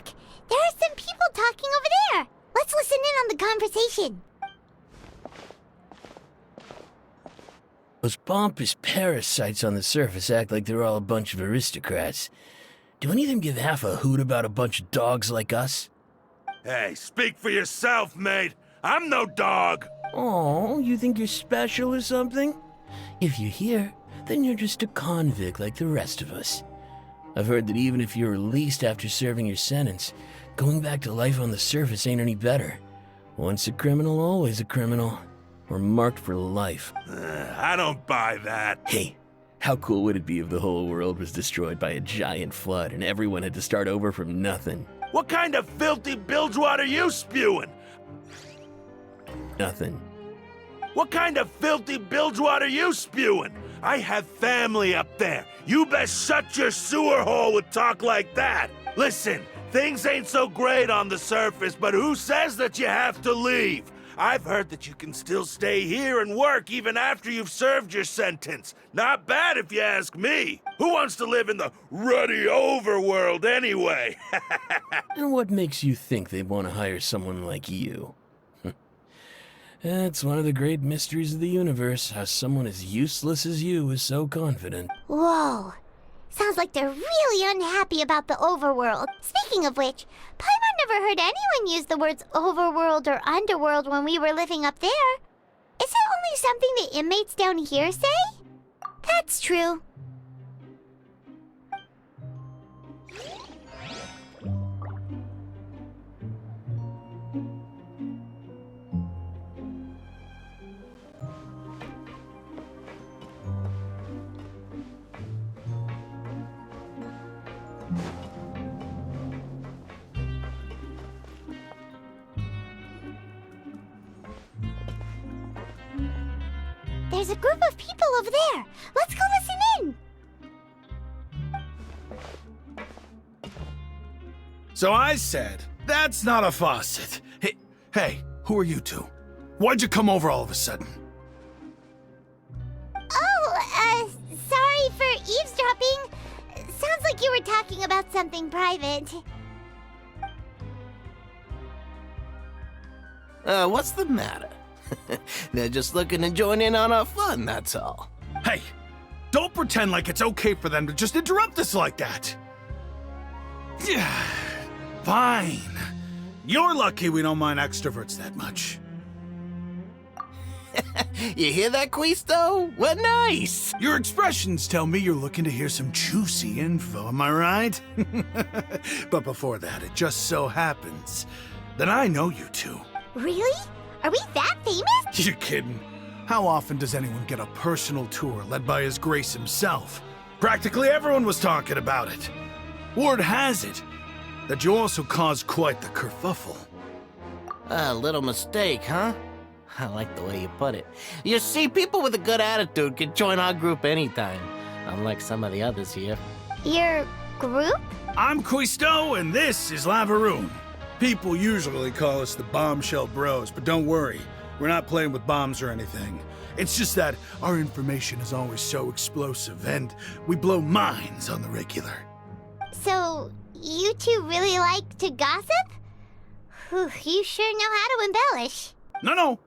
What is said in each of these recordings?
Look! There are some people talking over there! Let's listen in on the conversation. Those pompous parasites on the surface act like they're all a bunch of aristocrats. Do any of them give half a hoot about a bunch of dogs like us? Hey, speak for yourself, mate. I'm no dog. Oh, you think you're special or something? If you're here, then you're just a convict like the rest of us. I've heard that even if you're released after serving your sentence, going back to life on the surface ain't any better. Once a criminal, always a criminal. We're marked for life. I don't buy that. Hey, how cool would it be if the whole world was destroyed by a giant flood and everyone had to start over from nothing? What kind of filthy bilgewater are you spewing? Nothing. What kind of filthy bilgewater are you spewing? I have family up there. You best shut your sewer hole with talk like that. Listen, things ain't so great on the surface, but who says that you have to leave? I've heard that you can still stay here and work even after you've served your sentence. Not bad if you ask me. Who wants to live in the ruddy overworld anyway? And what makes you think they'd want to hire someone like you? It's one of the great mysteries of the universe, how someone as useless as you is so confident. Whoa. Sounds like they're really unhappy about the overworld. Speaking of which, Paimon never heard anyone use the words overworld or underworld when we were living up there. Is it only something the inmates down here say? That's true. There's a group of people over there. Let's go listen in. So I said, that's not a faucet. Hey, who are you two? Why'd you come over all of a sudden? Oh, sorry for eavesdropping. Sounds like you were talking about something private. What's the matter? They're just looking to join in on our fun, that's all. Hey, don't pretend like it's okay for them to just interrupt us like that. Fine. You're lucky we don't mind extroverts that much. You hear that, Quisto? What nice! Your expressions tell me you're looking to hear some juicy info, am I right? But before that, it just so happens that I know you two. Really? Are we that famous? You're kidding. How often does anyone get a personal tour led by His Grace himself? Practically everyone was talking about it. Word has it that you also caused quite the kerfuffle. A little mistake, huh? I like the way you put it. You see, people with a good attitude can join our group anytime, unlike some of the others here. Your group? I'm Quisto, and this is Lavaroon. People usually call us the Bombshell Bros, but don't worry, we're not playing with bombs or anything. It's just that our information is always so explosive, and we blow minds on the regular. So, you two really like to gossip? Whew, you sure know how to embellish. No,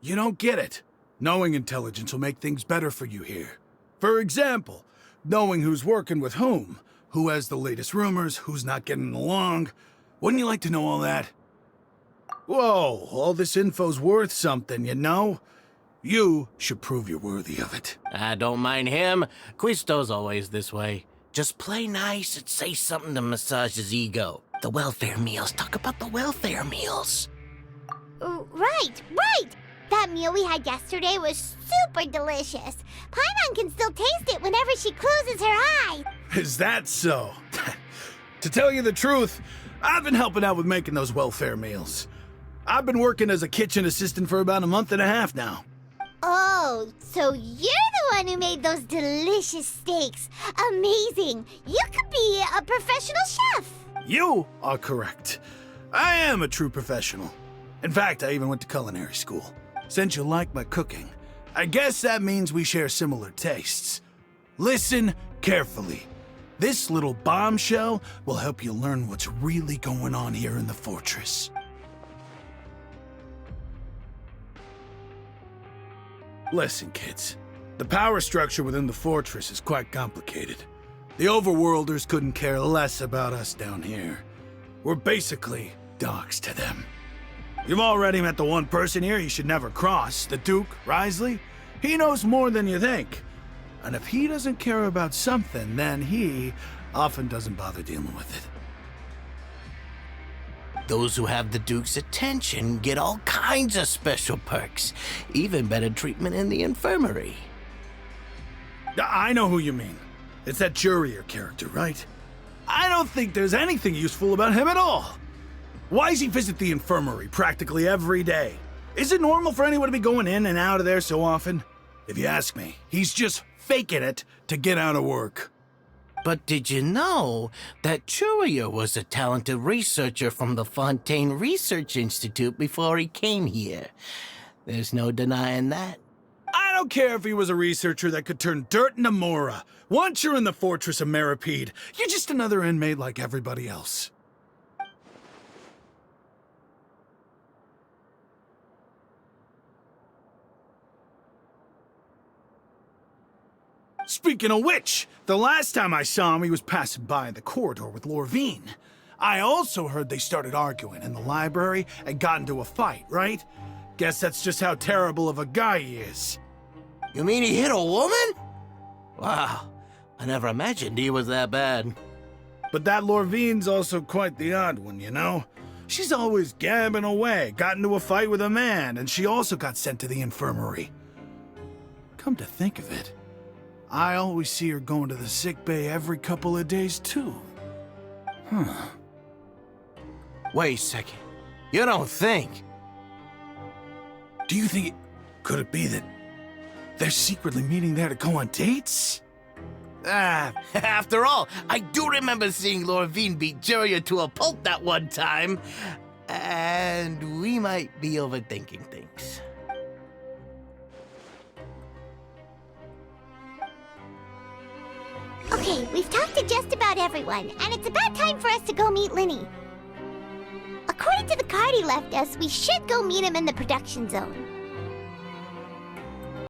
you don't get it. Knowing intelligence will make things better for you here. For example, knowing who's working with whom, who has the latest rumors, who's not getting along. Wouldn't you like to know all that? Whoa, all this info's worth something, you know? You should prove you're worthy of it. I don't mind him. Quisto's always this way. Just play nice and say something to massage his ego. The welfare meals. Talk about the welfare meals. Right. That meal we had yesterday was super delicious. Paimon can still taste it whenever she closes her eye. Is that so? To tell you the truth, I've been helping out with making those welfare meals. I've been working as a kitchen assistant for about a month and a half now. Oh, so you're the one who made those delicious steaks. Amazing. You could be a professional chef. You are correct. I am a true professional. In fact, I even went to culinary school. Since you like my cooking, I guess that means we share similar tastes. Listen carefully. This little bombshell will help you learn what's really going on here in the fortress. Listen, kids. The power structure within the fortress is quite complicated. The overworlders couldn't care less about us down here. We're basically dogs to them. You've already met the one person here you should never cross, the Duke, Risley. He knows more than you think. And if he doesn't care about something, then he often doesn't bother dealing with it. Those who have the Duke's attention get all kinds of special perks, even better treatment in the infirmary. I know who you mean. It's that Jurier character, right? I don't think there's anything useful about him at all. Why does he visit the infirmary practically every day? Is it normal for anyone to be going in and out of there so often? If you ask me, he's just faking it to get out of work. But did you know that Jurier was a talented researcher from the Fontaine Research Institute before he came here? There's no denying that. I don't care if he was a researcher that could turn dirt into Mora. Once you're in the fortress of Meropide, you're just another inmate like everybody else. Speaking of which, the last time I saw him, he was passing by the corridor with Lorvine. I also heard they started arguing in the library and got into a fight, right? Guess that's just how terrible of a guy he is. You mean he hit a woman? Wow, I never imagined he was that bad. But that Lorvine's also quite the odd one, you know? She's always gabbing away, got into a fight with a man, and she also got sent to the infirmary. Come to think of it, I always see her going to the sick bay every couple of days, too. Huh. Wait a second. You don't think? Do you think could it be that they're secretly meeting there to go on dates? After all, I do remember seeing Lorvine beat Jurier to a pulp that one time. And we might be overthinking things. Okay, we've talked to just about everyone, and it's about time for us to go meet Linny. According to the card he left us, we should go meet him in the production zone.